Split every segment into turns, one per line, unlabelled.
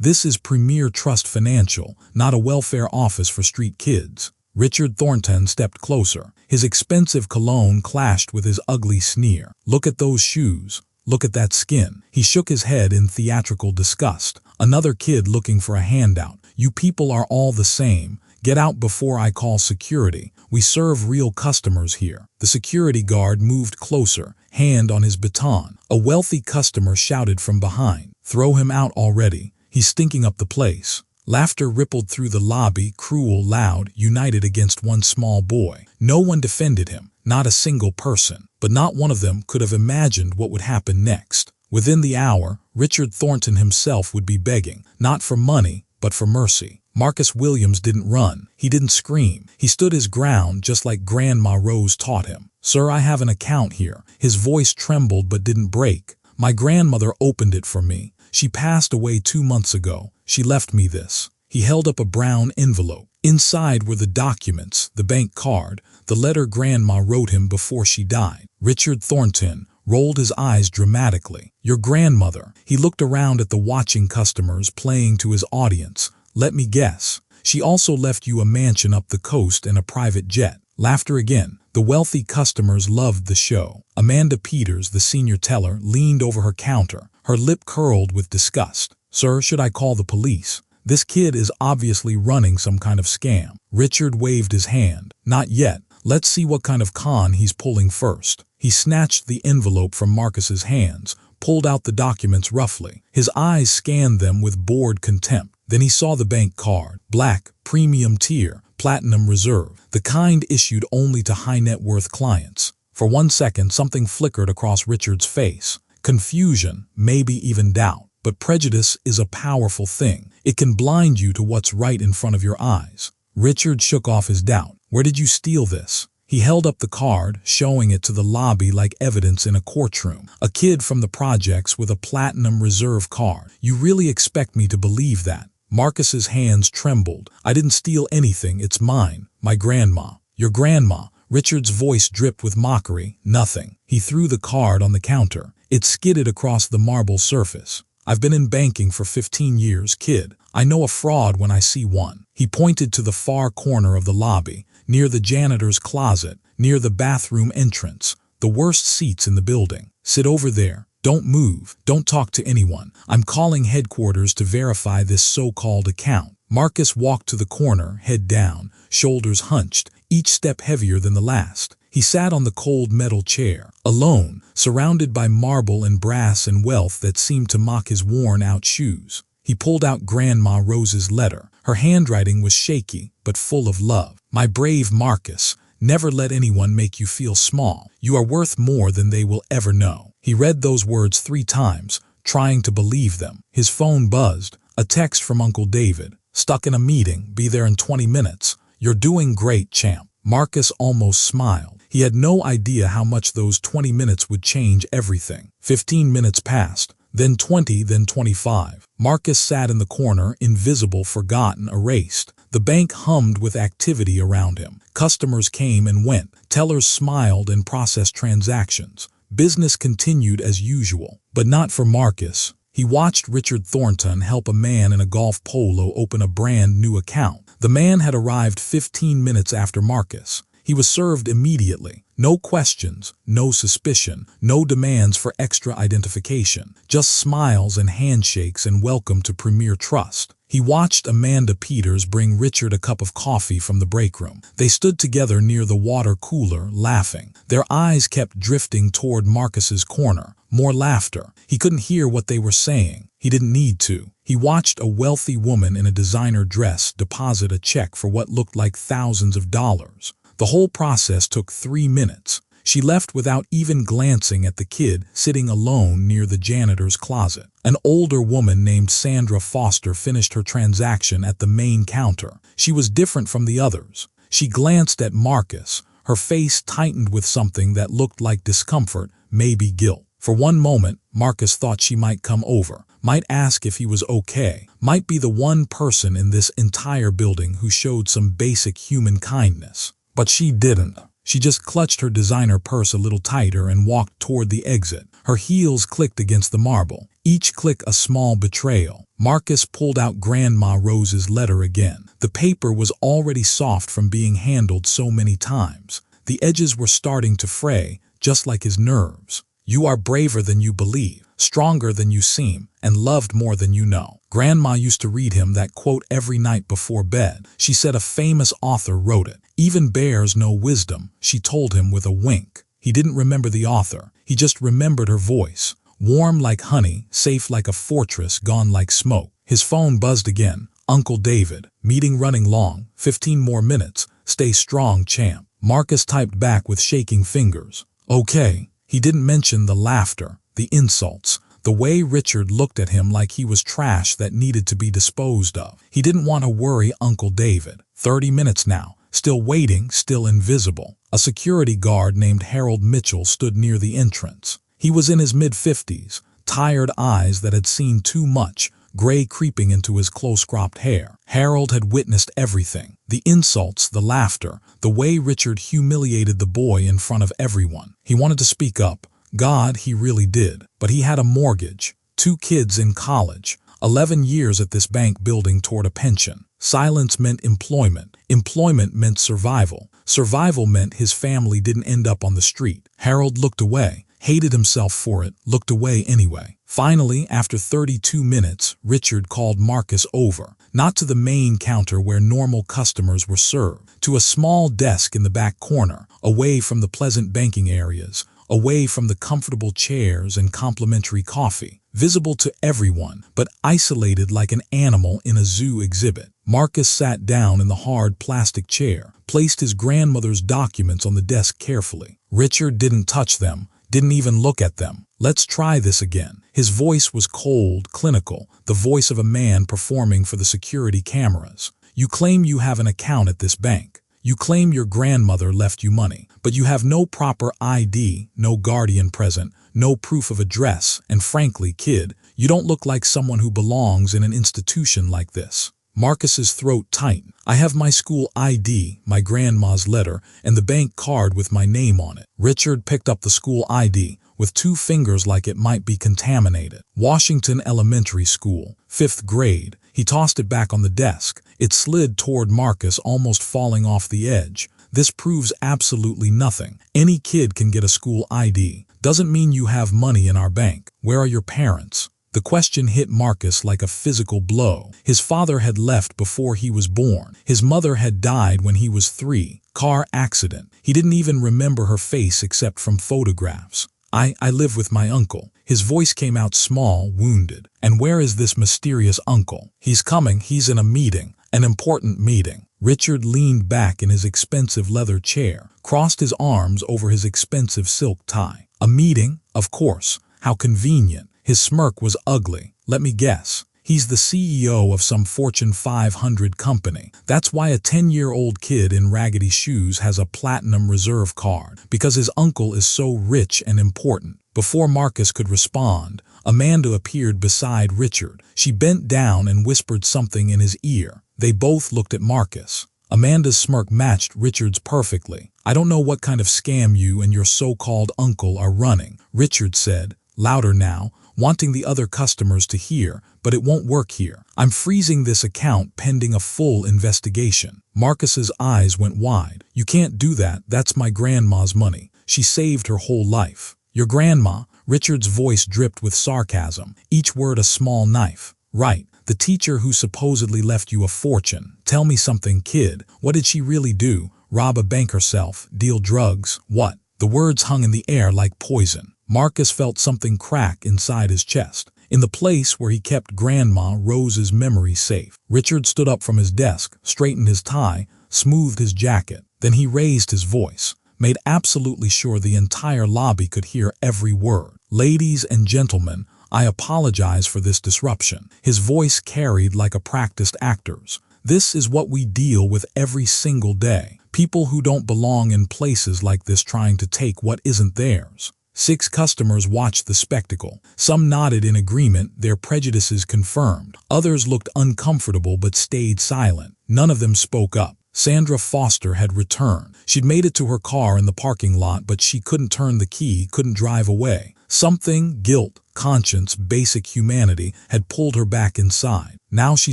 This is Premier Trust Financial, not a welfare office for street kids. Richard Thornton stepped closer. His expensive cologne clashed with his ugly sneer. Look at those shoes. Look at that skin. He shook his head in theatrical disgust. Another kid looking for a handout. You people are all the same. Get out before I call security. We serve real customers here. The security guard moved closer, hand on his baton. A wealthy customer shouted from behind. Throw him out already. He's stinking up the place. Laughter rippled through the lobby, cruel, loud, united against one small boy. No one defended him, not a single person, but not one of them could have imagined what would happen next. Within the hour, Richard Thornton himself would be begging, not for money, but for mercy. Marcus Williams didn't run. He didn't scream. He stood his ground just like Grandma Rose taught him. Sir, I have an account here. His voice trembled but didn't break. My grandmother opened it for me. She passed away 2 months ago. She left me this. He held up a brown envelope. Inside were the documents, the bank card, the letter Grandma wrote him before she died. Richard Thornton rolled his eyes dramatically. Your grandmother. He looked around at the watching customers playing to his audience. Let me guess. She also left you a mansion up the coast and a private jet. Laughter again. The wealthy customers loved the show. Amanda Peters, the senior teller, leaned over her counter, her lip curled with disgust. Sir, should I call the police? This kid is obviously running some kind of scam. Richard waved his hand. Not yet. Let's see what kind of con he's pulling first. He snatched the envelope from Marcus's hands, pulled out the documents roughly. His eyes scanned them with bored contempt. Then he saw the bank card. Black, premium tier, platinum reserve, the kind issued only to high-net-worth clients. For 1 second, something flickered across Richard's face. Confusion, maybe even doubt. But prejudice is a powerful thing. It can blind you to what's right in front of your eyes. Richard shook off his doubt. Where did you steal this? He held up the card, showing it to the lobby like evidence in a courtroom. A kid from the projects with a platinum reserve card. You really expect me to believe that? Marcus's hands trembled. I didn't steal anything. It's mine. My grandma. Your grandma. Richard's voice dripped with mockery. Nothing. He threw the card on the counter. It skidded across the marble surface. I've been in banking for 15 years, kid. I know a fraud when I see one. He pointed to the far corner of the lobby, near the janitor's closet, near the bathroom entrance, the worst seats in the building. Sit over there. Don't move. Don't talk to anyone. I'm calling headquarters to verify this so-called account. Marcus walked to the corner, head down, shoulders hunched, each step heavier than the last. He sat on the cold metal chair, alone, surrounded by marble and brass and wealth that seemed to mock his worn-out shoes. He pulled out Grandma Rose's letter. Her handwriting was shaky, but full of love. My brave Marcus, never let anyone make you feel small. You are worth more than they will ever know. He read those words 3 times, trying to believe them. His phone buzzed. A text from Uncle David. Stuck in a meeting. Be there in 20 minutes. You're doing great, champ. Marcus almost smiled. He had no idea how much those 20 minutes would change everything. 15 minutes passed, then 20, then 25. Marcus sat in the corner, invisible, forgotten, erased. The bank hummed with activity around him. Customers came and went. Tellers smiled and processed transactions. Business continued as usual, but not for Marcus. He watched Richard Thornton help a man in a golf polo open a brand new account. The man had arrived 15 minutes after Marcus. He was served immediately. No questions, no suspicion, no demands for extra identification. Just smiles and handshakes and welcome to Premier Trust. He watched Amanda Peters bring Richard a cup of coffee from the break room. They stood together near the water cooler, laughing. Their eyes kept drifting toward Marcus's corner. More laughter. He couldn't hear what they were saying. He didn't need to. He watched a wealthy woman in a designer dress deposit a check for what looked like thousands of dollars. The whole process took 3 minutes. She left without even glancing at the kid sitting alone near the janitor's closet. An older woman named Sandra Foster finished her transaction at the main counter. She was different from the others. She glanced at Marcus. Her face tightened with something that looked like discomfort, maybe guilt. For one moment, Marcus thought she might come over, might ask if he was okay, might be the one person in this entire building who showed some basic human kindness. But she didn't. She just clutched her designer purse a little tighter and walked toward the exit. Her heels clicked against the marble. each click a small betrayal. Marcus pulled out Grandma Rose's letter again. The paper was already soft from being handled so many times. The edges were starting to fray, just like his nerves. You are braver than you believe, stronger than you seem, and loved more than you know. Grandma used to read him that quote every night before bed. She said a famous author wrote it. Even bears know wisdom, she told him with a wink. He didn't remember the author. He just remembered her voice. Warm like honey, safe like a fortress, gone like smoke. His phone buzzed again. Uncle David. Meeting running long. 15 more minutes. Stay strong, champ. Marcus typed back with shaking fingers. Okay. He didn't mention the laughter, the insults, the way Richard looked at him like he was trash that needed to be disposed of. He didn't want to worry Uncle David. 30 minutes now. Still waiting, still invisible. A security guard named Harold Mitchell stood near the entrance. He was in his mid-50s, tired eyes that had seen too much, gray creeping into his close-cropped hair. Harold had witnessed everything. The insults, the laughter, the way Richard humiliated the boy in front of everyone. He wanted to speak up. God, he really did. But he had a mortgage, 2 kids in college, 11 years at this bank building toward a pension. Silence meant employment. Employment meant survival. Survival meant his family didn't end up on the street. Harold looked away, hated himself for it, looked away anyway. Finally, after 32 minutes, Richard called Marcus over, not to the main counter where normal customers were served, to a small desk in the back corner, away from the pleasant banking areas, away from the comfortable chairs and complimentary coffee, visible to everyone, but isolated like an animal in a zoo exhibit. Marcus sat down in the hard plastic chair, placed his grandmother's documents on the desk carefully. Richard didn't touch them, didn't even look at them. Let's try this again. His voice was cold, clinical, the voice of a man performing for the security cameras. You claim you have an account at this bank. You claim your grandmother left you money, but you have no proper ID, no guardian present, no proof of address, and frankly, kid, you don't look like someone who belongs in an institution like this. Marcus's throat tightened. I have my school ID, my grandma's letter, and the bank card with my name on it. Richard picked up the school ID with 2 fingers like it might be contaminated. Washington Elementary School, 5th grade. He tossed it back on the desk. It slid toward Marcus, almost falling off the edge. This proves absolutely nothing. Any kid can get a school ID. Doesn't mean you have money in our bank. Where are your parents? The question hit Marcus like a physical blow. His father had left before he was born. His mother had died when he was 3. Car accident. He didn't even remember her face except from photographs. I live with my uncle. His voice came out small, wounded. And where is this mysterious uncle? He's coming. He's in a meeting. An important meeting. Richard leaned back in his expensive leather chair, crossed his arms over his expensive silk tie. A meeting? Of course. How convenient. His smirk was ugly. Let me guess. He's the CEO of some Fortune 500 company. That's why a 10-year-old kid in raggedy shoes has a platinum reserve card, because his uncle is so rich and important. Before Marcus could respond, Amanda appeared beside Richard. She bent down and whispered something in his ear. They both looked at Marcus. Amanda's smirk matched Richard's perfectly. I don't know what kind of scam you and your so-called uncle are running, Richard said, louder now, wanting the other customers to hear, but it won't work here. I'm freezing this account pending a full investigation. Marcus's eyes went wide. You can't do that. That's my grandma's money. She saved her whole life. Your grandma? Richard's voice dripped with sarcasm, each word a small knife. Right. The teacher who supposedly left you a fortune. Tell me something, kid. What did she really do? Rob a bank herself? Deal drugs? What? The words hung in the air like poison. Marcus felt something crack inside his chest, in the place where he kept Grandma Rose's memory safe. Richard stood up from his desk, straightened his tie, smoothed his jacket. Then he raised his voice, made absolutely sure the entire lobby could hear every word. Ladies and gentlemen, I apologize for this disruption. His voice carried like a practiced actor's. This is what we deal with every single day. People who don't belong in places like this trying to take what isn't theirs. 6 customers watched the spectacle. Some nodded in agreement, their prejudices confirmed. Others looked uncomfortable but stayed silent. None of them spoke up. Sandra Foster had returned. She'd made it to her car in the parking lot, but she couldn't turn the key, couldn't drive away. Something, guilt, conscience, basic humanity, had pulled her back inside. Now she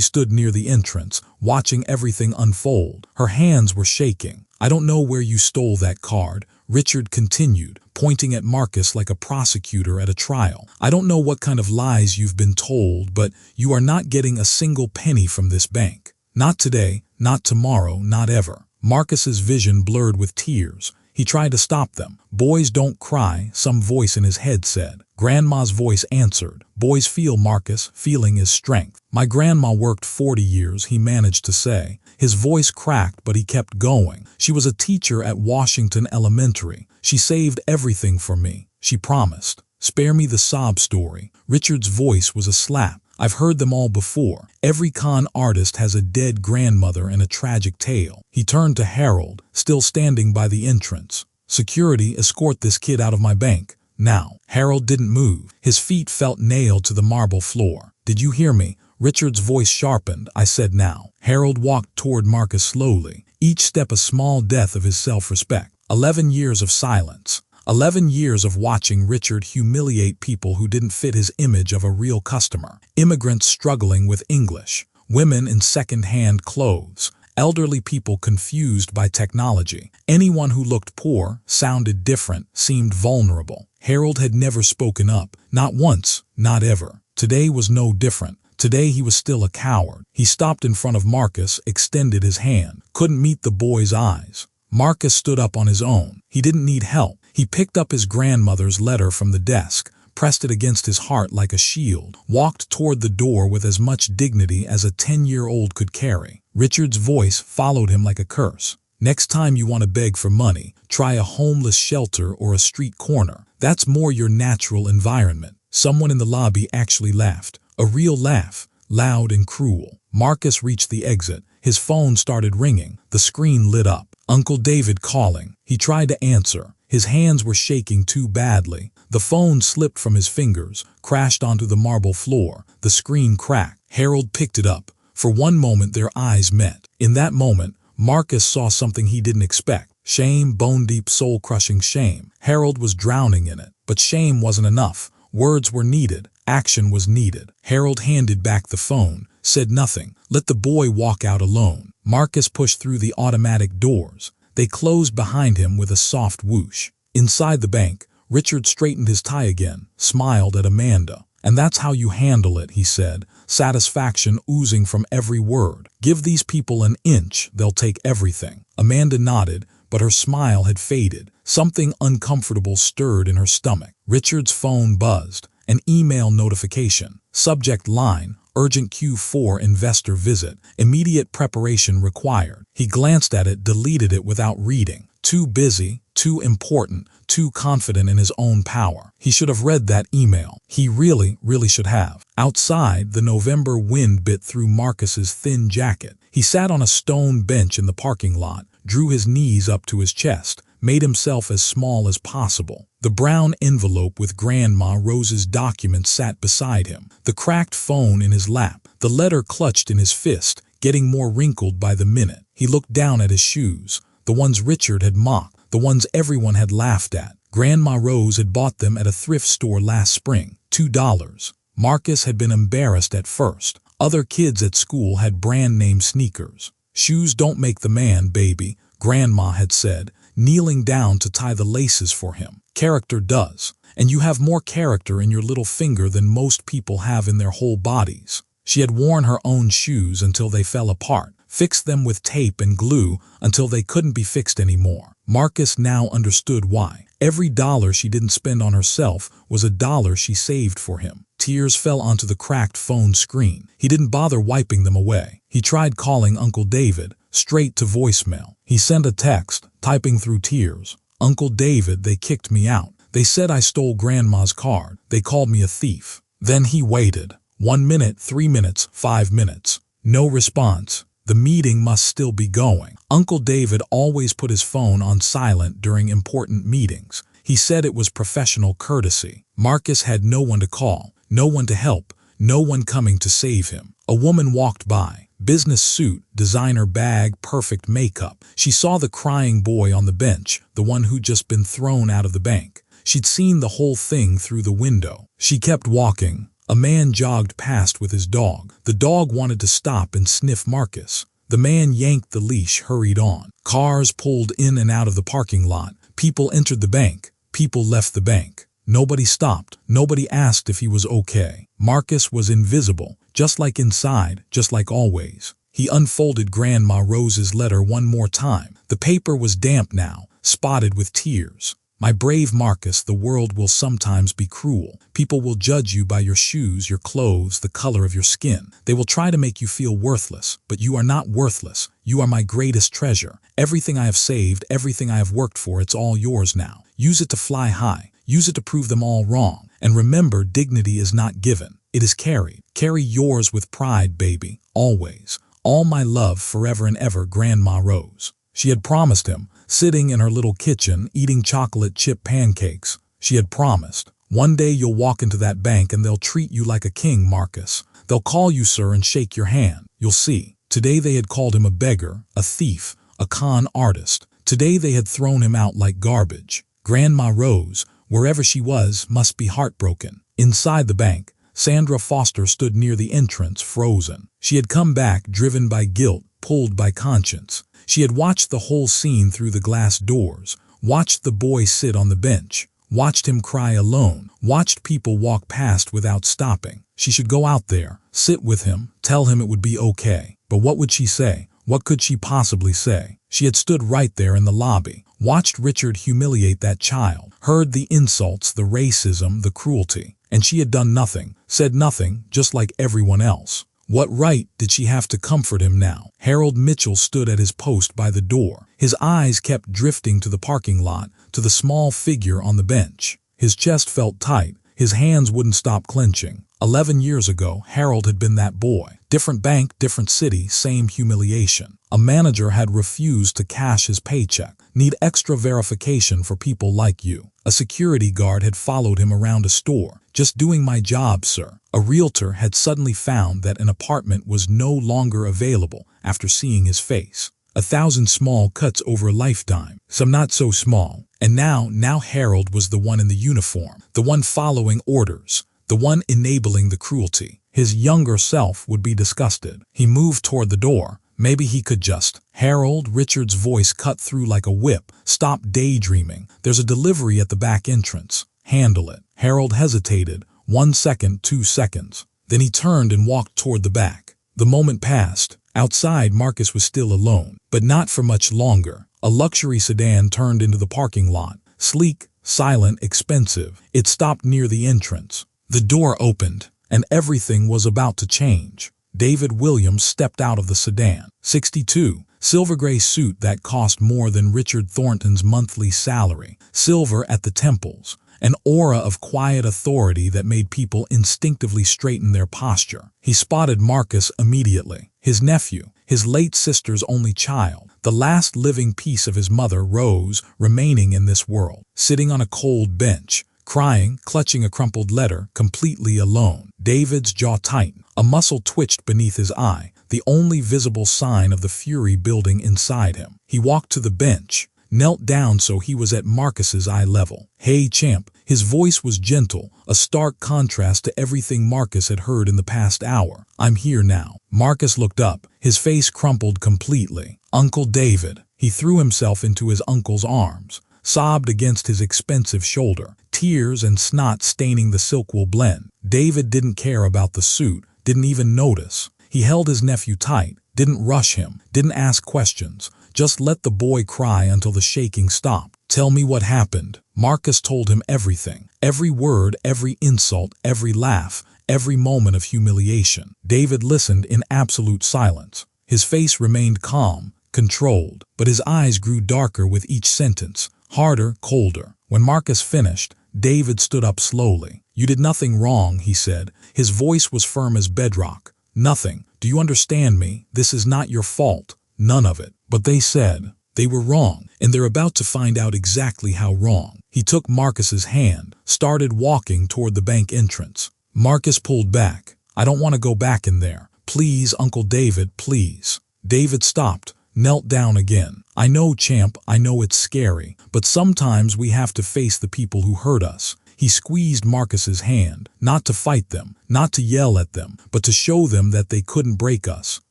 stood near the entrance, watching everything unfold. Her hands were shaking. "I don't know where you stole that card," Richard continued, pointing at Marcus like a prosecutor at a trial. "I don't know what kind of lies you've been told, but you are not getting a single penny from this bank. Not today, not tomorrow, not ever." Marcus's vision blurred with tears. He tried to stop them. "Boys don't cry," some voice in his head said. Grandma's voice answered. "Boys feel, Marcus. Feeling is strength." "My grandma worked 40 years, he managed to say. His voice cracked, but he kept going. "She was a teacher at Washington Elementary. She saved everything for me. She promised." "Spare me the sob story." Richard's voice was a slap. "I've heard them all before. Every con artist has a dead grandmother and a tragic tale." He turned to Harold, still standing by the entrance. "Security, escort this kid out of my bank. Now." Harold didn't move. His feet felt nailed to the marble floor. "Did you hear me?" Richard's voice sharpened. "I said now." Harold walked toward Marcus slowly, each step a small death of his self-respect. 11 years of silence. 11 years of watching Richard humiliate people who didn't fit his image of a real customer. Immigrants struggling with English. Women in second-hand clothes. Elderly people confused by technology. Anyone who looked poor, sounded different, seemed vulnerable. Harold had never spoken up. Not once, not ever. Today was no different. Today he was still a coward. He stopped in front of Marcus, extended his hand. Couldn't meet the boy's eyes. Marcus stood up on his own. He didn't need help. He picked up his grandmother's letter from the desk, pressed it against his heart like a shield, walked toward the door with as much dignity as a 10-year-old could carry. Richard's voice followed him like a curse. "Next time you want to beg for money, try a homeless shelter or a street corner. That's more your natural environment." Someone in the lobby actually laughed. A real laugh, loud and cruel. Marcus reached the exit. His phone started ringing. The screen lit up. Uncle David calling. He tried to answer. His hands were shaking too badly. The phone slipped from his fingers, crashed onto the marble floor. The screen cracked. Harold picked it up. For one moment their eyes met. In that moment, Marcus saw something he didn't expect. Shame, bone-deep, soul-crushing shame. Harold was drowning in it. But shame wasn't enough. Words were needed. Action was needed. Harold handed back the phone, said nothing. Let the boy walk out alone. Marcus pushed through the automatic doors. They closed behind him with a soft whoosh. Inside the bank, Richard straightened his tie again, smiled at Amanda. "And that's how you handle it," he said, satisfaction oozing from every word. "Give these people an inch, they'll take everything." Amanda nodded, but her smile had faded. Something uncomfortable stirred in her stomach. Richard's phone buzzed. An email notification. Subject line, "Urgent Q4 investor visit. Immediate preparation required." He glanced at it, deleted it without reading. Too busy, too important, too confident in his own power. He should have read that email. He really should have. Outside, the November wind bit through Marcus's thin jacket. He sat on a stone bench in the parking lot, drew his knees up to his chest, made himself as small as possible. The brown envelope with Grandma Rose's documents sat beside him, the cracked phone in his lap, the letter clutched in his fist, getting more wrinkled by the minute. He looked down at his shoes, the ones Richard had mocked, the ones everyone had laughed at. Grandma Rose had bought them at a thrift store last spring, $2. Marcus had been embarrassed at first. Other kids at school had brand-name sneakers. "Shoes don't make the man, baby," Grandma had said, kneeling down to tie the laces for him. "Character does. And you have more character in your little finger than most people have in their whole bodies." She had worn her own shoes until they fell apart, fixed them with tape and glue until they couldn't be fixed anymore. Marcus now understood why. Every dollar she didn't spend on herself was a dollar she saved for him. Tears fell onto the cracked phone screen. He didn't bother wiping them away. He tried calling Uncle David, straight to voicemail. He sent a text, typing through tears. "Uncle David, they kicked me out. They said I stole Grandma's card. They called me a thief." Then he waited. 1 minute, 3 minutes, 5 minutes. No response. The meeting must still be going. Uncle David always put his phone on silent during important meetings. He said it was professional courtesy. Marcus had no one to call, no one to help, no one coming to save him. A woman walked by, Business suit, designer bag, perfect makeup. She saw the crying boy on the bench, the one who'd just been thrown out of the bank. She'd seen the whole thing through the window. She kept walking. A man jogged past with his dog. The dog wanted to stop and sniff Marcus. The man yanked the leash, hurried on. Cars pulled in and out of the parking lot. People entered the bank. People left the bank. Nobody stopped. Nobody asked if he was okay. Marcus was invisible, just like inside, just like always. He unfolded Grandma Rose's letter one more time. The paper was damp now, spotted with tears. My brave Marcus, the world will sometimes be cruel. People will judge you by your shoes, your clothes, the color of your skin. They will try to make you feel worthless, but you are not worthless. You are my greatest treasure. Everything I have saved, everything I have worked for, it's all yours now. Use it to fly high. Use it to prove them all wrong. And remember, dignity is not given. It is carried. Carry yours with pride, baby. Always. All my love forever and ever, Grandma Rose. She had promised him, sitting in her little kitchen, eating chocolate chip pancakes. She had promised, one day you'll walk into that bank and they'll treat you like a king, Marcus. They'll call you sir and shake your hand. You'll see. Today they had called him a beggar, a thief, a con artist. Today they had thrown him out like garbage. Grandma Rose, wherever she was, must be heartbroken. Inside the bank, Sandra Foster stood near the entrance, frozen. She had come back, driven by guilt, pulled by conscience. She had watched the whole scene through the glass doors, watched the boy sit on the bench, watched him cry alone, watched people walk past without stopping. She should go out there, sit with him, tell him it would be okay. But what would she say? What could she possibly say? She had stood right there in the lobby, watched Richard humiliate that child, heard the insults, the racism, the cruelty, and she had done nothing, said nothing, just like everyone else. What right did she have to comfort him now? Harold Mitchell stood at his post by the door. His eyes kept drifting to the parking lot, to the small figure on the bench. His chest felt tight. His hands wouldn't stop clenching. 11 years ago, Harold had been that boy. Different bank, different city, same humiliation. A manager had refused to cash his paycheck. Need extra verification for people like you. A security guard had followed him around a store. Just doing my job, sir. A realtor had suddenly found that an apartment was no longer available after seeing his face. 1,000 small cuts over a lifetime, some not so small. And now Harold was the one in the uniform, the one following orders, the one enabling the cruelty. His younger self would be disgusted. He moved toward the door. Maybe he could just. Harold, Richard's voice cut through like a whip. Stop daydreaming. There's a delivery at the back entrance. Handle it. Harold hesitated. 1 second, 2 seconds. Then he turned and walked toward the back. The moment passed. Outside, Marcus was still alone, but not for much longer. A luxury sedan turned into the parking lot. Sleek, silent, expensive. It stopped near the entrance. The door opened, and everything was about to change. David Williams stepped out of the sedan. 62. Silver gray suit that cost more than Richard Thornton's monthly salary. Silver at the temples. An aura of quiet authority that made people instinctively straighten their posture. He spotted Marcus immediately. His nephew, his late sister's only child, the last living piece of his mother, Rose, remaining in this world, sitting on a cold bench, crying, clutching a crumpled letter, completely alone. David's jaw tightened. A muscle twitched beneath his eye, the only visible sign of the fury building inside him. He walked to the bench, knelt down so he was at Marcus's eye level. Hey, champ. His voice was gentle, a stark contrast to everything Marcus had heard in the past hour. I'm here now. Marcus looked up, his face crumpled completely. Uncle David. He threw himself into his uncle's arms, sobbed against his expensive shoulder, tears and snot staining the silk wool blend. David didn't care about the suit, didn't even notice. He held his nephew tight, didn't rush him, didn't ask questions, just let the boy cry until the shaking stopped. Tell me what happened. Marcus told him everything, every word, every insult, every laugh, every moment of humiliation. David listened in absolute silence. His face remained calm, controlled, but his eyes grew darker with each sentence, harder, colder. When Marcus finished, David stood up slowly. You did nothing wrong, he said. His voice was firm as bedrock. Nothing. Do you understand me? This is not your fault. None of it. But they said they were wrong, and they're about to find out exactly how wrong. He took Marcus's hand, started walking toward the bank entrance. Marcus pulled back. I don't want to go back in there. Please, Uncle David, please. David stopped, knelt down again. I know, champ, I know it's scary, but sometimes we have to face the people who hurt us. He squeezed Marcus's hand, not to fight them, not to yell at them, but to show them that they couldn't break us,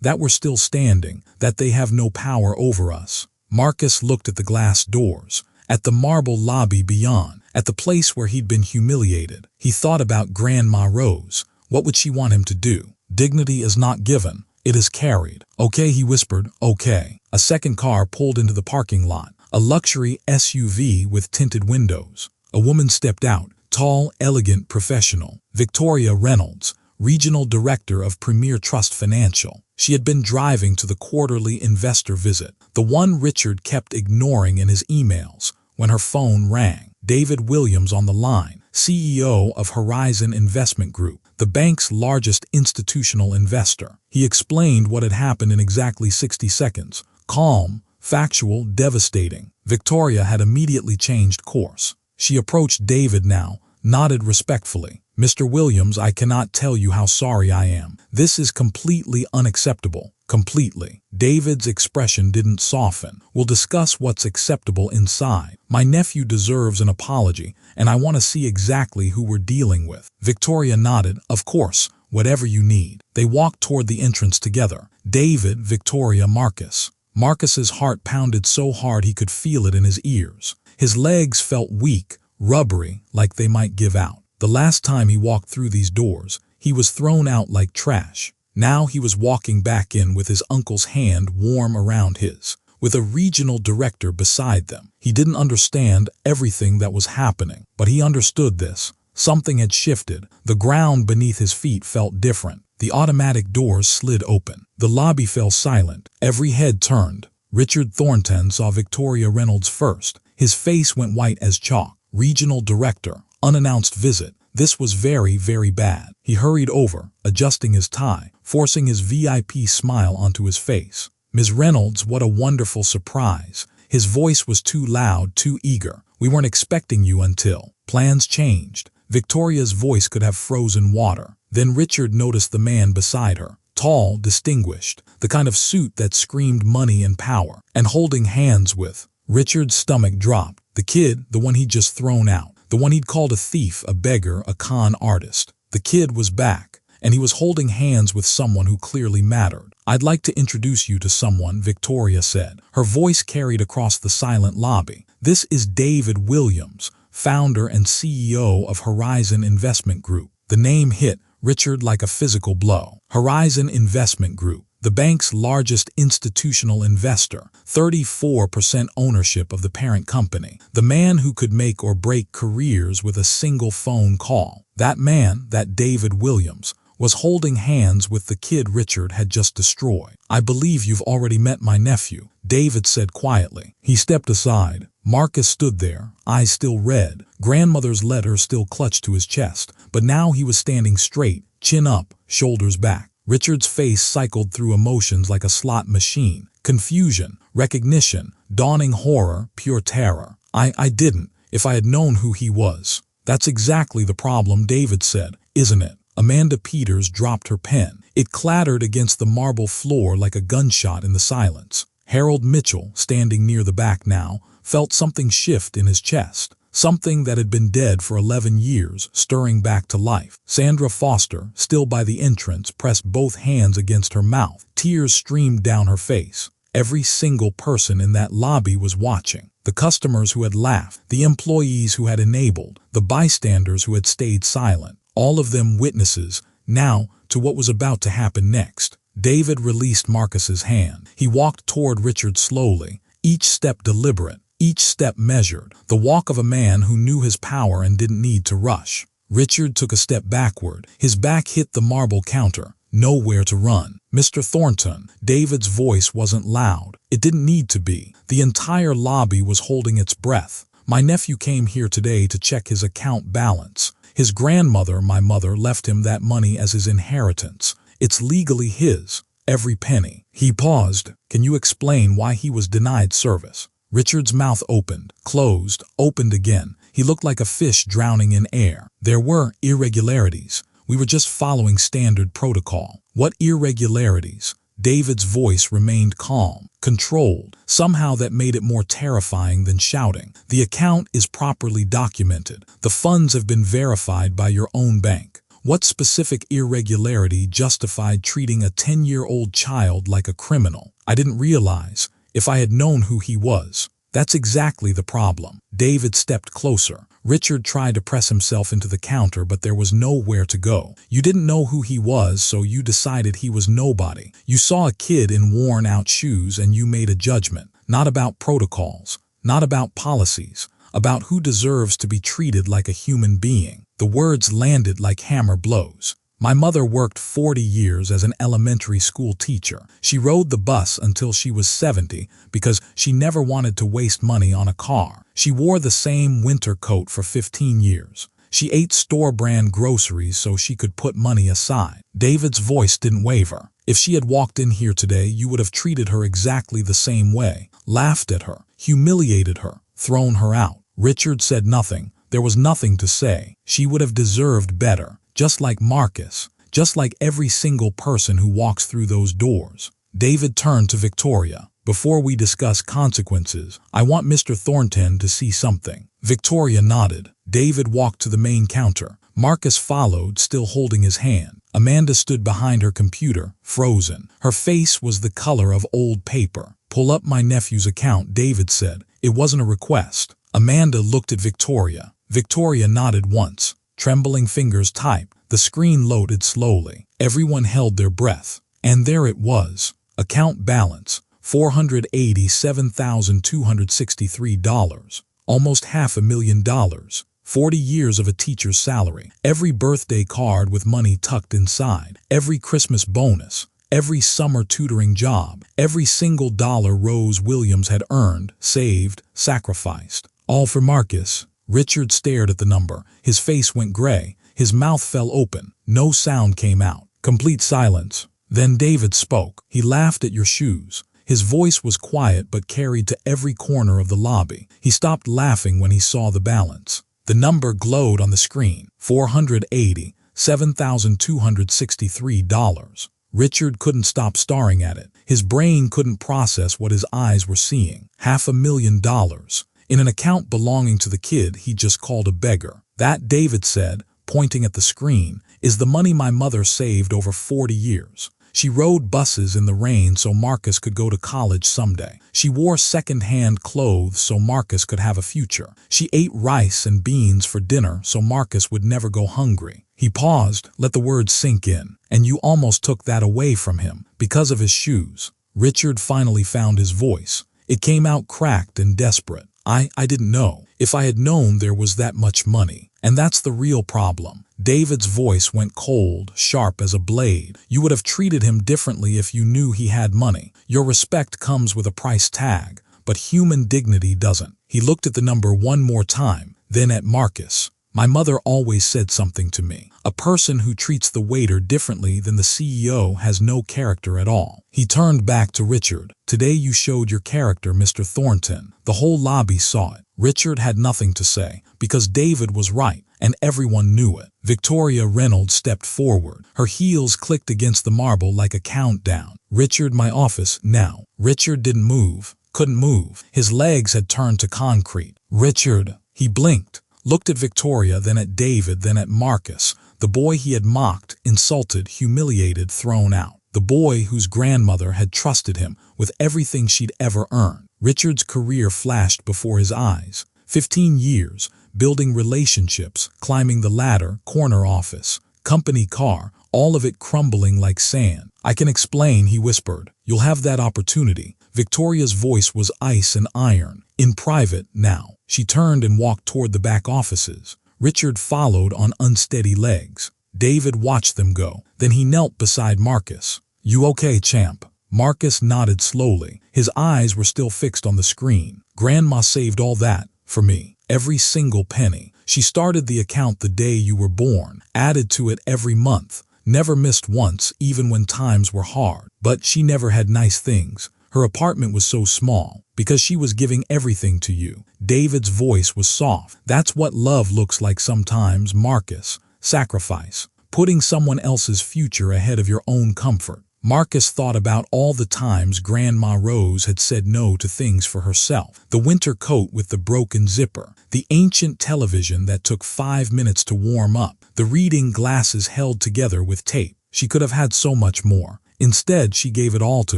that we're still standing, that they have no power over us. Marcus looked at the glass doors, at the marble lobby beyond, at the place where he'd been humiliated. He thought about Grandma Rose. What would she want him to do? Dignity is not given, it is carried. Okay, he whispered, okay. A second car pulled into the parking lot, a luxury SUV with tinted windows. A woman stepped out, tall, elegant, professional. Victoria Reynolds, Regional Director of Premier Trust Financial. She had been driving to the quarterly investor visit, the one Richard kept ignoring in his emails, when her phone rang. David Williams on the line, CEO of Horizon Investment Group, the bank's largest institutional investor. He explained what had happened in exactly 60 seconds. Calm, factual, devastating. Victoria had immediately changed course. She approached David now, nodded respectfully. Mr. Williams, I cannot tell you how sorry I am. This is completely unacceptable. Completely. David's expression didn't soften. We'll discuss what's acceptable inside. My nephew deserves an apology, and I want to see exactly who we're dealing with. Victoria nodded. Of course, whatever you need. They walked toward the entrance together. David, Victoria, Marcus. Marcus's heart pounded so hard he could feel it in his ears. His legs felt weak, rubbery, like they might give out. The last time he walked through these doors, he was thrown out like trash. Now he was walking back in with his uncle's hand warm around his, with a regional director beside them. He didn't understand everything that was happening, but he understood this. Something had shifted. The ground beneath his feet felt different. The automatic doors slid open. The lobby fell silent. Every head turned. Richard Thornton saw Victoria Reynolds first. His face went white as chalk. Regional Director, unannounced visit. This was very, very bad. He hurried over, adjusting his tie, forcing his VIP smile onto his face. Ms. Reynolds, what a wonderful surprise. His voice was too loud, too eager. We weren't expecting you until. Plans changed. Victoria's voice could have frozen water. Then Richard noticed the man beside her. Tall, distinguished, the kind of suit that screamed money and power, and holding hands with. Richard's stomach dropped. The kid, the one he'd just thrown out, the one he'd called a thief, a beggar, a con artist. The kid was back, and he was holding hands with someone who clearly mattered. I'd like to introduce you to someone, Victoria said. Her voice carried across the silent lobby. This is David Williams, founder and CEO of Horizon Investment Group. The name hit Richard like a physical blow. Horizon Investment Group, the bank's largest institutional investor, 34% ownership of the parent company. The man who could make or break careers with a single phone call. That man, that David Williams, was holding hands with the kid Richard had just destroyed. I believe you've already met my nephew, David said quietly. He stepped aside. Marcus stood there, eyes still red, grandmother's letter still clutched to his chest, but now he was standing straight, chin up, shoulders back. Richard's face cycled through emotions like a slot machine. Confusion, recognition, dawning horror, pure terror. I didn't, if I had known who he was. That's exactly the problem, David said, isn't it? Amanda Peters dropped her pen. It clattered against the marble floor like a gunshot in the silence. Harold Mitchell, standing near the back now, felt something shift in his chest. Something that had been dead for 11 years, stirring back to life. Sandra Foster, still by the entrance, pressed both hands against her mouth. Tears streamed down her face. Every single person in that lobby was watching. The customers who had laughed, the employees who had enabled, the bystanders who had stayed silent. All of them witnesses, now, to what was about to happen next. David released Marcus's hand. He walked toward Richard slowly, each step deliberate, each step measured, the walk of a man who knew his power and didn't need to rush. Richard took a step backward. His back hit the marble counter. Nowhere to run. Mr. Thornton, David's voice wasn't loud. It didn't need to be. The entire lobby was holding its breath. My nephew came here today to check his account balance. His grandmother, my mother, left him that money as his inheritance. It's legally his, every penny. He paused. Can you explain why he was denied service? Richard's mouth opened, closed, opened again. He looked like a fish drowning in air. There were irregularities. We were just following standard protocol. What irregularities? David's voice remained calm, controlled. Somehow that made it more terrifying than shouting. The account is properly documented. The funds have been verified by your own bank. What specific irregularity justified treating a 10-year-old child like a criminal? I didn't realize. If I had known who he was. That's exactly the problem. David stepped closer. Richard tried to press himself into the counter, but there was nowhere to go. You didn't know who he was, so you decided he was nobody. You saw a kid in worn-out shoes and you made a judgment. Not about protocols, not about policies, about who deserves to be treated like a human being. The words landed like hammer blows. My mother worked 40 years as an elementary school teacher. She rode the bus until she was 70 because she never wanted to waste money on a car. She wore the same winter coat for 15 years. She ate store-brand groceries so she could put money aside. David's voice didn't waver. If she had walked in here today, you would have treated her exactly the same way, laughed at her, humiliated her, thrown her out. Richard said nothing. There was nothing to say. She would have deserved better. Just like Marcus, just like every single person who walks through those doors. David turned to Victoria. Before we discuss consequences, I want Mr. Thornton to see something. Victoria nodded. David walked to the main counter. Marcus followed, still holding his hand. Amanda stood behind her computer, frozen. Her face was the color of old paper. Pull up my nephew's account, David said. It wasn't a request. Amanda looked at Victoria. Victoria nodded once. Trembling fingers typed. The screen loaded slowly. Everyone held their breath. And there it was. Account balance, $487,263. Almost $500,000. 40 years of a teacher's salary. Every birthday card with money tucked inside. Every Christmas bonus. Every summer tutoring job. Every single dollar Rose Williams had earned, saved, sacrificed. All for Marcus. Richard stared at the number. His face went gray. His mouth fell open. No sound came out. Complete silence. Then David spoke. He laughed at your shoes. His voice was quiet but carried to every corner of the lobby. He stopped laughing when he saw the balance. The number glowed on the screen. $487,263. Richard couldn't stop staring at it. His brain couldn't process what his eyes were seeing. $500,000. In an account belonging to the kid he just called a beggar. That, David said, pointing at the screen, is the money my mother saved over 40 years. She rode buses in the rain so Marcus could go to college someday. She wore second-hand clothes so Marcus could have a future. She ate rice and beans for dinner so Marcus would never go hungry. He paused, let the words sink in, and you almost took that away from him because of his shoes. Richard finally found his voice. It came out cracked and desperate. I didn't know. If I had known there was that much money. And that's the real problem. David's voice went cold, sharp as a blade. You would have treated him differently if you knew he had money. Your respect comes with a price tag, but human dignity doesn't. He looked at the number one more time, then at Marcus. My mother always said something to me. A person who treats the waiter differently than the CEO has no character at all. He turned back to Richard. Today you showed your character, Mr. Thornton. The whole lobby saw it. Richard had nothing to say, because David was right, and everyone knew it. Victoria Reynolds stepped forward. Her heels clicked against the marble like a countdown. Richard, my office, now. Richard didn't move, couldn't move. His legs had turned to concrete. Richard, he blinked. Looked at Victoria, then at David, then at Marcus, the boy he had mocked, insulted, humiliated, thrown out. The boy whose grandmother had trusted him with everything she'd ever earned. Richard's career flashed before his eyes. 15 years, building relationships, climbing the ladder, corner office, company car, all of it crumbling like sand. I can explain, he whispered. You'll have that opportunity. Victoria's voice was ice and iron. In private, now. She turned and walked toward the back offices. Richard followed on unsteady legs. David watched them go. Then he knelt beside Marcus. You okay, champ? Marcus nodded slowly. His eyes were still fixed on the screen. Grandma saved all that for me. Every single penny. She started the account the day you were born, added to it every month. Never missed once, even when times were hard. But she never had nice things. Her apartment was so small because she was giving everything to you. David's voice was soft. That's what love looks like sometimes, Marcus. Sacrifice. putting someone else's future ahead of your own comfort. Marcus thought about all the times Grandma Rose had said no to things for herself. The winter coat with the broken zipper, the ancient television that took 5 minutes to warm up, the reading glasses held together with tape. She could have had so much more. Instead, she gave it all to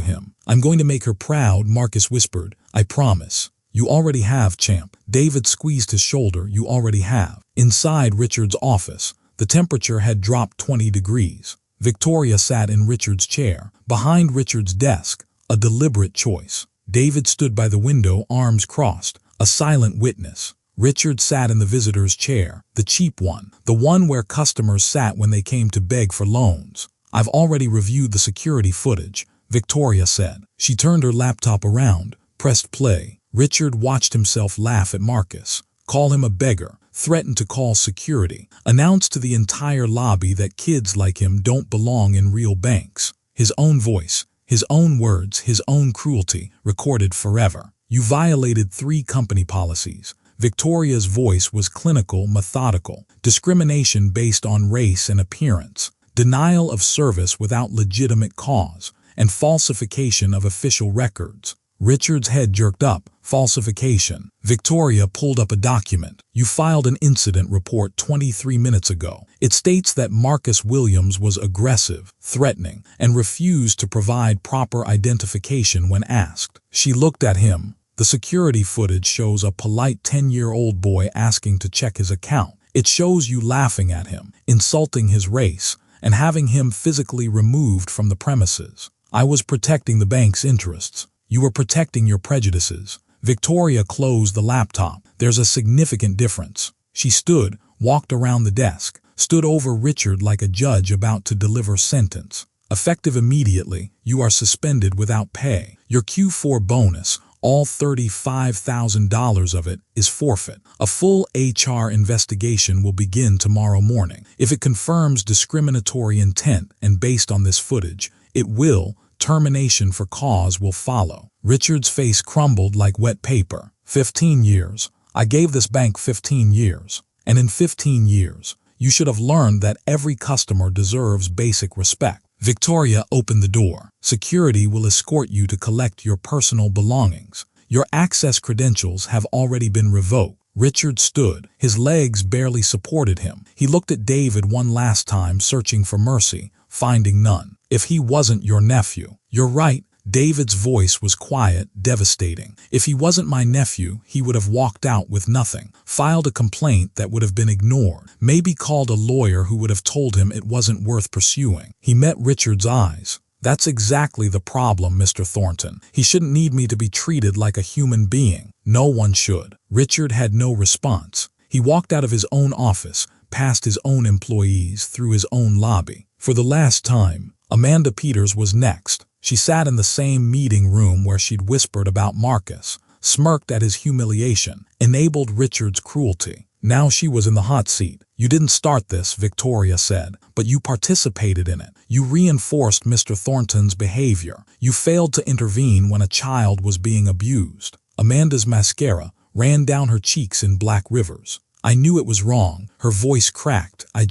him. "I'm going to make her proud," Marcus whispered. "I promise." "You already have, champ." David squeezed his shoulder. "You already have." Inside Richard's office, the temperature had dropped 20 degrees. Victoria sat in Richard's chair, behind Richard's desk, a deliberate choice. David stood by the window, arms crossed, a silent witness. Richard sat in the visitor's chair, the cheap one, the one where customers sat when they came to beg for loans. "I've already reviewed the security footage," Victoria said. She turned her laptop around, pressed play. Richard watched himself laugh at Marcus, call him a beggar, threatened to call security, announced to the entire lobby that kids like him don't belong in real banks. His own voice, his own words, his own cruelty, recorded forever. "You violated 3 company policies." Victoria's voice was clinical, methodical. Discrimination based on race and appearance, denial of service without legitimate cause, and falsification of official records. Richard's head jerked up. "Falsification." Victoria pulled up a document. "You filed an incident report 23 minutes ago. It states that Marcus Williams was aggressive, threatening, and refused to provide proper identification when asked." She looked at him. The security footage shows a polite 10-year-old boy asking to check his account. It shows you laughing at him, insulting his race, and having him physically removed from the premises. "I was protecting the bank's interests. You were protecting your prejudices." Victoria closed the laptop. "There's a significant difference." She stood, walked around the desk, stood over Richard like a judge about to deliver sentence. "Effective immediately, you are suspended without pay. Your Q4 bonus, all $35,000 of it, is forfeit. A full HR investigation will begin tomorrow morning. If it confirms discriminatory intent and based on this footage, it will. Termination for cause will follow." Richard's face crumbled like wet paper. 15 years. I gave this bank 15 years. And in 15 years, you should have learned that every customer deserves basic respect. Victoria opened the door. "Security will escort you to collect your personal belongings. Your access credentials have already been revoked." Richard stood. His legs barely supported him. He looked at David one last time, searching for mercy, finding none. "If he wasn't your nephew." "You're right." David's voice was quiet, devastating. "If he wasn't my nephew, he would have walked out with nothing, filed a complaint that would have been ignored, maybe called a lawyer who would have told him it wasn't worth pursuing." He met Richard's eyes. "That's exactly the problem, Mr. Thornton. He shouldn't need me to be treated like a human being. No one should." Richard had no response. He walked out of his own office, past his own employees, through his own lobby. For the last time, Amanda Peters was next. She sat in the same meeting room where she'd whispered about Marcus, smirked at his humiliation, enabled Richard's cruelty. Now she was in the hot seat. "You didn't start this," Victoria said, "but you participated in it. You reinforced Mr. Thornton's behavior. You failed to intervene when a child was being abused." Amanda's mascara ran down her cheeks in black rivers. "I knew it was wrong." Her voice cracked. I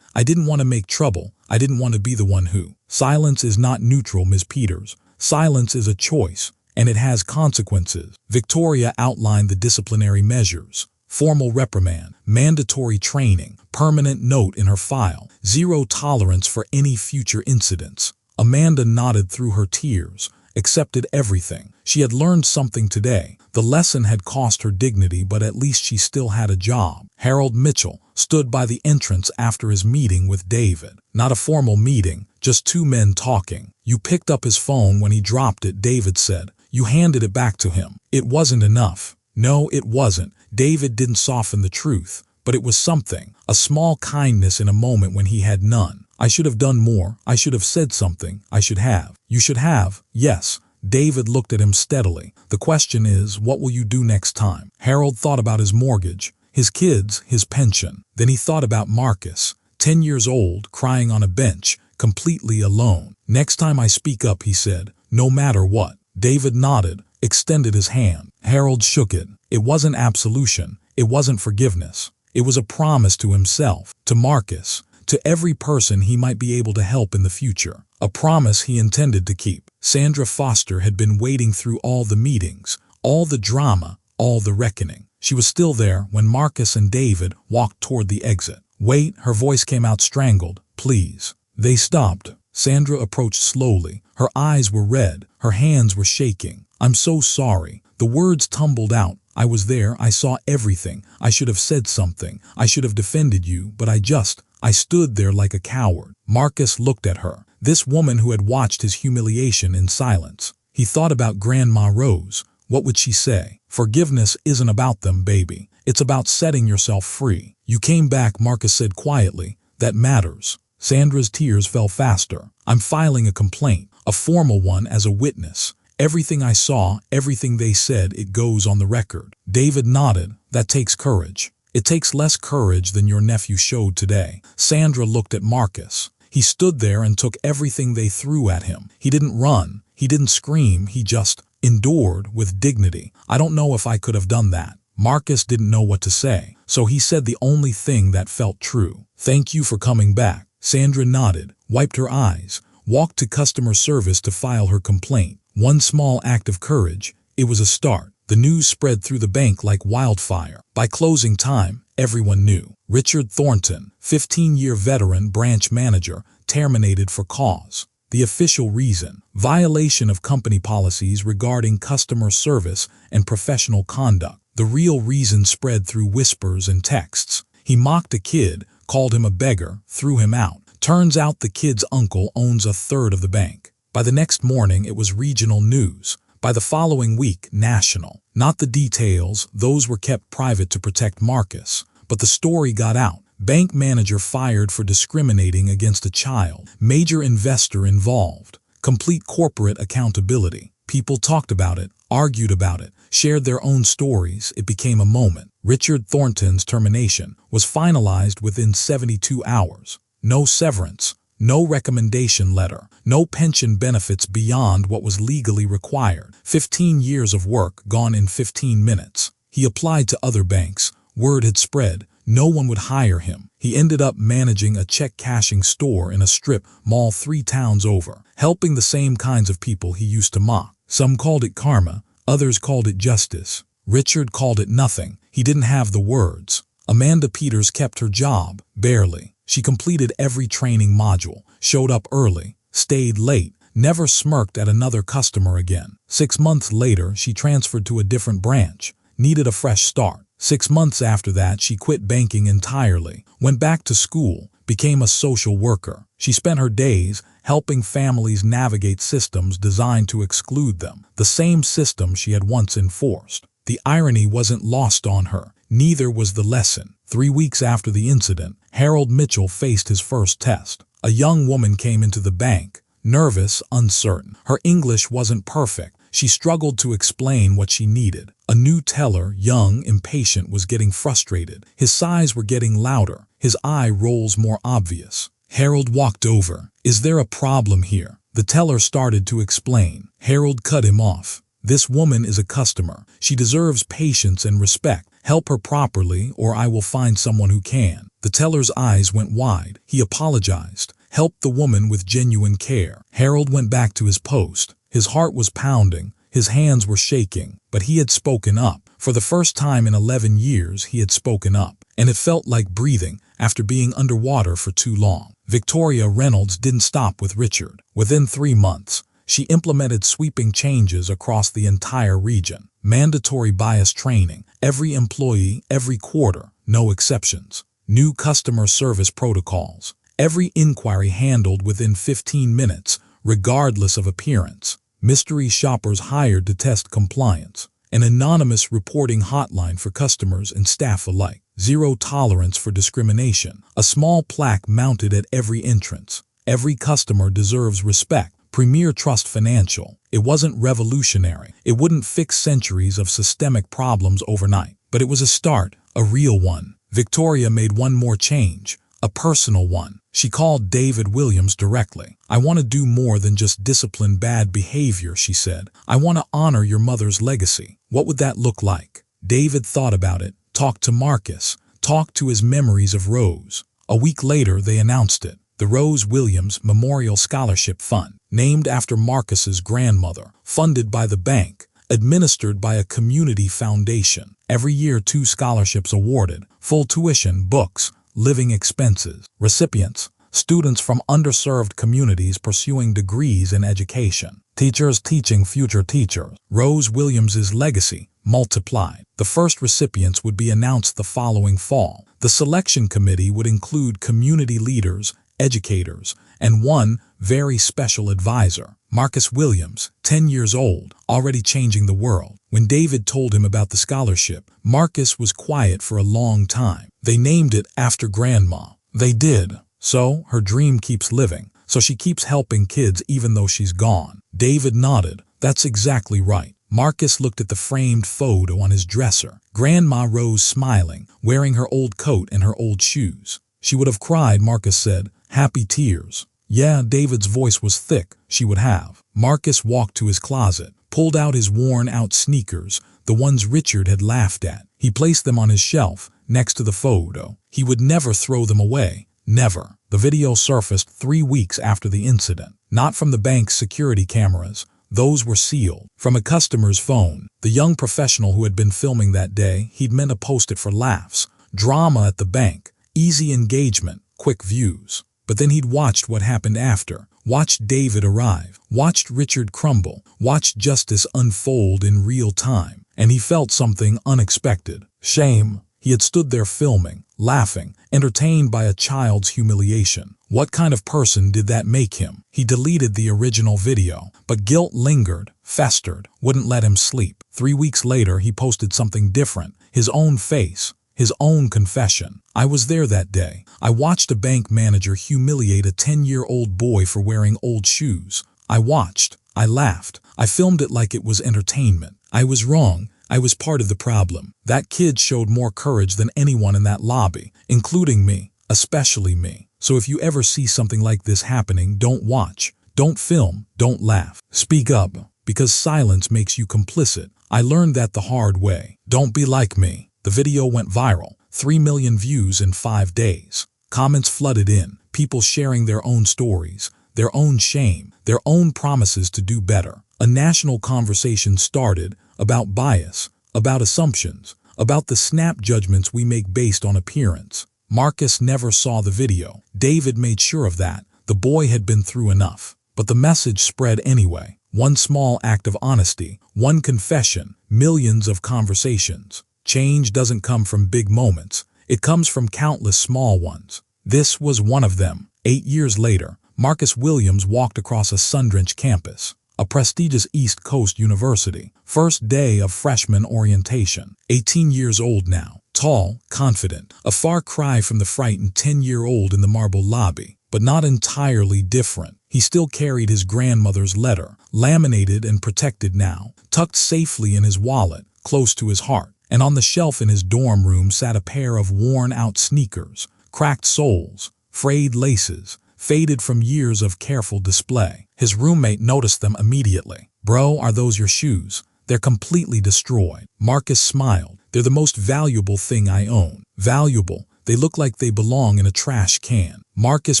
didn't want to make trouble. I didn't want to be the one who." "Silence is not neutral, Ms. Peters. Silence is a choice, and it has consequences." Victoria outlined the disciplinary measures. Formal reprimand, mandatory training, permanent note in her file, 0 tolerance for any future incidents. Amanda nodded through her tears, accepted everything. She had learned something today. The lesson had cost her dignity, but at least she still had a job. Harold Mitchell stood by the entrance after his meeting with David. Not a formal meeting, just 2 men talking. "You picked up his phone when he dropped it," David said. "You handed it back to him. It wasn't enough." "No, it wasn't." David didn't soften the truth, but it was something, a small kindness in a moment when he had none. "I should have done more. I should have said something. I should have." "You should have." "Yes." David looked at him steadily. "The question is, what will you do next time?" Harold thought about his mortgage, his kids, his pension. Then he thought about Marcus, 10 years old, crying on a bench, completely alone. "Next time I speak up," he said, "no matter what." David nodded, extended his hand. Harold shook it. It wasn't absolution. It wasn't forgiveness. It was a promise to himself, to Marcus, to every person he might be able to help in the future. A promise he intended to keep. Sandra Foster had been waiting through all the meetings, all the drama, all the reckoning. She was still there when Marcus and David walked toward the exit. "Wait," her voice came out strangled. "Please." They stopped. Sandra approached slowly. Her eyes were red. Her hands were shaking. "I'm so sorry." The words tumbled out. "I was there. I saw everything. I should have said something. I should have defended you, but I stood there like a coward." Marcus looked at her, this woman who had watched his humiliation in silence. He thought about Grandma Rose. What would she say? "Forgiveness isn't about them, baby. It's about setting yourself free." "You came back," Marcus said quietly. "That matters." Sandra's tears fell faster. "I'm filing a complaint, a formal one as a witness. Everything I saw, everything they said, it goes on the record." David nodded. "That takes courage." "It takes less courage than your nephew showed today." Sandra looked at Marcus. He stood there and took everything they threw at him. He didn't run. He didn't scream. He just endured with dignity. "I don't know if I could have done that." Marcus didn't know what to say, so he said the only thing that felt true. "Thank you for coming back." Sandra nodded, wiped her eyes, walked to customer service to file her complaint. One small act of courage. It was a start. The news spread through the bank like wildfire. By closing time, everyone knew. Richard Thornton, 15-year veteran branch manager, terminated for cause. The official reason: violation of company policies regarding customer service and professional conduct. The real reason spread through whispers and texts. He mocked a kid, called him a beggar, threw him out. Turns out the kid's uncle owns a third of the bank. By the next morning, it was regional news. By the following week, national. Not the details, those were kept private to protect Marcus. But the story got out. Bank manager fired for discriminating against a child. Major investor involved. Complete corporate accountability. People talked about it, argued about it, shared their own stories. It became a moment. Richard Thornton's termination was finalized within 72 hours. No severance, no recommendation letter, no pension benefits beyond what was legally required. 15 years of work gone in 15 minutes. He applied to other banks. Word had spread. No one would hire him. He ended up managing a check-cashing store in a strip mall 3 towns over, helping the same kinds of people he used to mock. Some called it karma, others called it justice. Richard called it nothing. He didn't have the words. Amanda Peters kept her job, barely. She completed every training module, showed up early, stayed late, never smirked at another customer again. 6 months later, she transferred to a different branch, needed a fresh start. 6 months after that, she quit banking entirely, went back to school, became a social worker. She spent her days helping families navigate systems designed to exclude them, the same system she had once enforced. The irony wasn't lost on her. Neither was the lesson. 3 weeks after the incident, Harold Mitchell faced his first test. A young woman came into the bank, nervous, uncertain. Her English wasn't perfect. She struggled to explain what she needed. A new teller, young, impatient, was getting frustrated. His sighs were getting louder, his eye rolls more obvious. Harold walked over. "Is there a problem here?" The teller started to explain. Harold cut him off. "This woman is a customer. She deserves patience and respect. Help her properly, or I will find someone who can." The teller's eyes went wide. He apologized, helped the woman with genuine care. Harold went back to his post. His heart was pounding, his hands were shaking, but he had spoken up. For the first time in 11 years, he had spoken up, and it felt like breathing after being underwater for too long. Victoria Reynolds didn't stop with Richard. Within 3 months, she implemented sweeping changes across the entire region. Mandatory bias training, every employee, every quarter, no exceptions. New customer service protocols, every inquiry handled within 15 minutes, regardless of appearance. Mystery shoppers hired to test compliance. An anonymous reporting hotline for customers and staff alike. Zero tolerance for discrimination. A small plaque mounted at every entrance. Every customer deserves respect. Premier Trust Financial. It wasn't revolutionary. It wouldn't fix centuries of systemic problems overnight. But it was a start, a real one. Victoria made one more change, a personal one. She called David Williams directly. "I want to do more than just discipline bad behavior," she said. "I want to honor your mother's legacy." What would that look like? David thought about it, talked to Marcus, talked to his memories of Rose. A week later, they announced it. The Rose Williams Memorial Scholarship Fund, named after Marcus's grandmother, funded by the bank, administered by a community foundation. Every year, 2 scholarships awarded: full tuition, books, living expenses. Recipients: students from underserved communities pursuing degrees in education. Teachers teaching future teachers. Rose Williams's legacy multiplied. The first recipients would be announced the following fall. The selection committee would include community leaders, educators, and one very special advisor. Marcus Williams, 10 years old, already changing the world. When David told him about the scholarship, Marcus was quiet for a long time. They named it after Grandma. They did. So her dream keeps living. So she keeps helping kids even though she's gone. David nodded. That's exactly right. Marcus looked at the framed photo on his dresser. Grandma Rose smiling, wearing her old coat and her old shoes. She would have cried, Marcus said. Happy tears. Yeah, David's voice was thick. She would have. Marcus walked to his closet, pulled out his worn-out sneakers, the ones Richard had laughed at. He placed them on his shelf, next to the photo. He would never throw them away. Never. The video surfaced 3 weeks after the incident. Not from the bank's security cameras. Those were sealed. From a customer's phone. The young professional who had been filming that day, he'd meant to post it for laughs. Drama at the bank. Easy engagement. Quick views. But then he'd watched what happened after. Watched David arrive. Watched Richard crumble. Watched justice unfold in real time. And he felt something unexpected. Shame. He had stood there filming, laughing, entertained by a child's humiliation. What kind of person did that make him? He deleted the original video, but guilt lingered, festered, wouldn't let him sleep. 3 weeks later, he posted something different. His own face. His own confession. I was there that day. I watched a bank manager humiliate a 10-year-old boy for wearing old shoes. I watched. I laughed. I filmed it like it was entertainment. I was wrong. I was part of the problem. That kid showed more courage than anyone in that lobby, including me, especially me. So if you ever see something like this happening, don't watch, don't film, don't laugh. Speak up, because silence makes you complicit. I learned that the hard way. Don't be like me. The video went viral, 3 million views in 5 days. Comments flooded in, people sharing their own stories, their own shame, their own promises to do better. A national conversation started about bias, about assumptions, about the snap judgments we make based on appearance. Marcus never saw the video. David made sure of that. The boy had been through enough. But the message spread anyway. One small act of honesty, one confession, millions of conversations. Change doesn't come from big moments. It comes from countless small ones. This was one of them. 8 years later, Marcus Williams walked across a sun-drenched campus. A prestigious East Coast university. First day of freshman orientation. 18 years old now. Tall, confident. A far cry from the frightened 10-year-old in the marble lobby. But not entirely different. He still carried his grandmother's letter, laminated and protected now, tucked safely in his wallet, close to his heart. And on the shelf in his dorm room sat a pair of worn-out sneakers, cracked soles, frayed laces, faded from years of careful display. His roommate noticed them immediately. Bro, are those your shoes? They're completely destroyed. Marcus smiled. They're the most valuable thing I own. Valuable. They look like they belong in a trash can. Marcus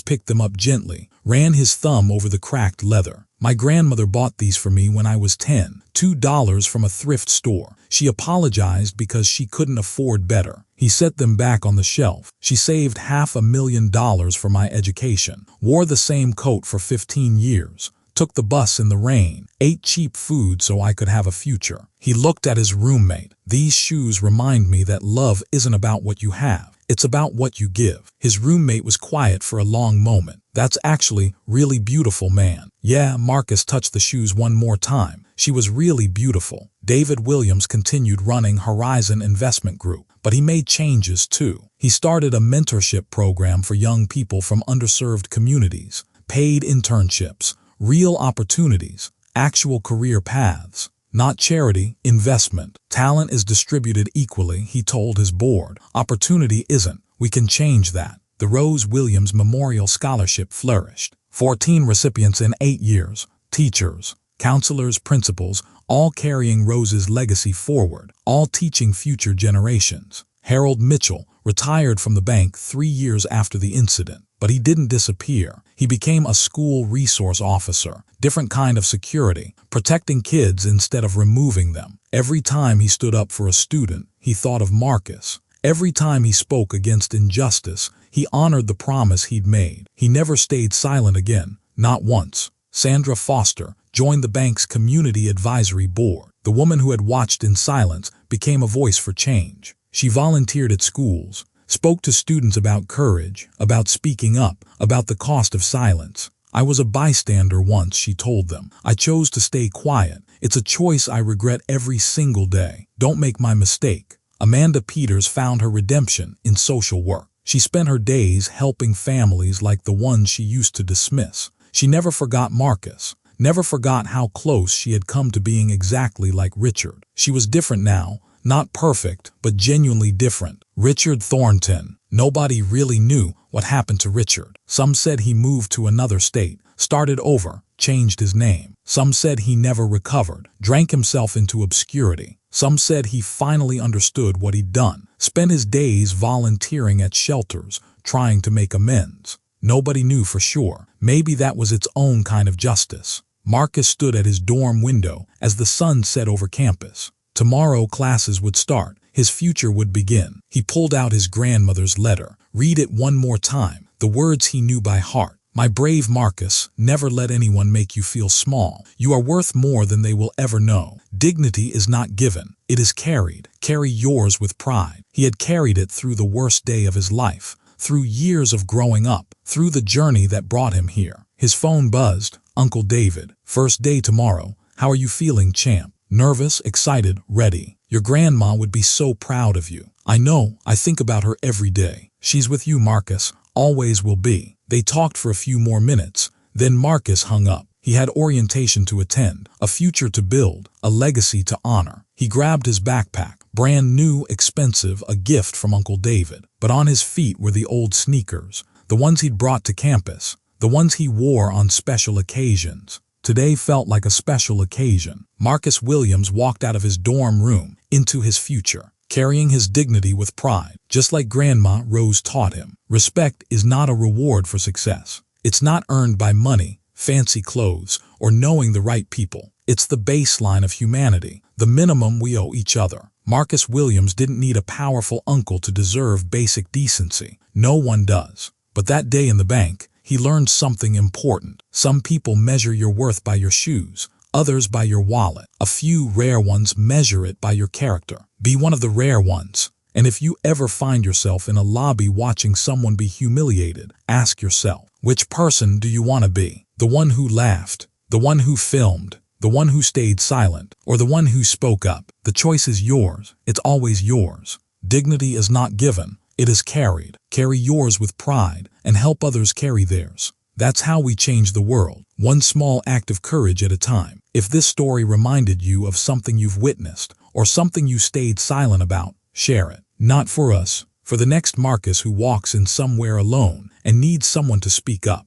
picked them up gently, ran his thumb over the cracked leather. My grandmother bought these for me when I was 10. $2 from a thrift store. She apologized because she couldn't afford better. He set them back on the shelf. She saved $500,000 for my education. Wore the same coat for 15 years. Took the bus in the rain. Ate cheap food so I could have a future. He looked at his roommate. These shoes remind me that love isn't about what you have. It's about what you give. His roommate was quiet for a long moment. That's actually really beautiful, man. Yeah, Marcus touched the shoes one more time. She was really beautiful. David Williams continued running Horizon Investment Group, but he made changes too. He started a mentorship program for young people from underserved communities, paid internships, real opportunities, actual career paths. Not charity, investment. Talent is distributed equally, he told his board. Opportunity isn't. We can change that. The Rose Williams Memorial Scholarship flourished. 14 recipients in 8 years. Teachers, counselors, principals, all carrying Rose's legacy forward, all teaching future generations. Harold Mitchell, retired from the bank 3 years after the incident. But he didn't disappear. He became a school resource officer, different kind of security, protecting kids instead of removing them. Every time he stood up for a student, he thought of Marcus. Every time he spoke against injustice, he honored the promise he'd made. He never stayed silent again, not once. Sandra Foster joined the bank's community advisory board. The woman who had watched in silence became a voice for change. She volunteered at schools, spoke to students about courage, about speaking up, about the cost of silence. "I was a bystander once," she told them. "I chose to stay quiet. It's a choice I regret every single day. Don't make my mistake." Amanda Peters found her redemption in social work. She spent her days helping families like the ones she used to dismiss. She never forgot Marcus, never forgot how close she had come to being exactly like Richard. She was different now, not perfect, but genuinely different. Richard Thornton. Nobody really knew what happened to Richard. Some said he moved to another state, started over, changed his name. Some said he never recovered, drank himself into obscurity. Some said he finally understood what he'd done, spent his days volunteering at shelters, trying to make amends. Nobody knew for sure. Maybe that was its own kind of justice. Marcus stood at his dorm window as the sun set over campus. Tomorrow classes would start. His future would begin. He pulled out his grandmother's letter. Read it one more time, the words he knew by heart. "My brave Marcus, never let anyone make you feel small. You are worth more than they will ever know. Dignity is not given, it is carried. Carry yours with pride." He had carried it through the worst day of his life, through years of growing up, through the journey that brought him here. His phone buzzed. "Uncle David, first day tomorrow. How are you feeling, champ?" "Nervous, excited, ready. Your grandma would be so proud of you." "I know, I think about her every day." "She's with you, Marcus, always will be." They talked for a few more minutes, then Marcus hung up. He had orientation to attend, a future to build, a legacy to honor. He grabbed his backpack, brand new, expensive, a gift from Uncle David. But on his feet were the old sneakers, the ones he'd brought to campus, the ones he wore on special occasions. Today felt like a special occasion. Marcus Williams walked out of his dorm room into his future, carrying his dignity with pride, just like Grandma Rose taught him. Respect is not a reward for success. It's not earned by money, fancy clothes, or knowing the right people. It's the baseline of humanity, the minimum we owe each other. Marcus Williams didn't need a powerful uncle to deserve basic decency. No one does. But that day in the bank, he learned something important. Some people measure your worth by your shoes, others by your wallet. A few rare ones measure it by your character. Be one of the rare ones. And if you ever find yourself in a lobby watching someone be humiliated, ask yourself, which person do you want to be? The one who laughed, the one who filmed, the one who stayed silent, or the one who spoke up? The choice is yours. It's always yours. Dignity is not given. It is carried. Carry yours with pride and help others carry theirs. That's how we change the world, one small act of courage at a time. If this story reminded you of something you've witnessed or something you stayed silent about, share it. Not for us, for the next Marcus who walks in somewhere alone and needs someone to speak up.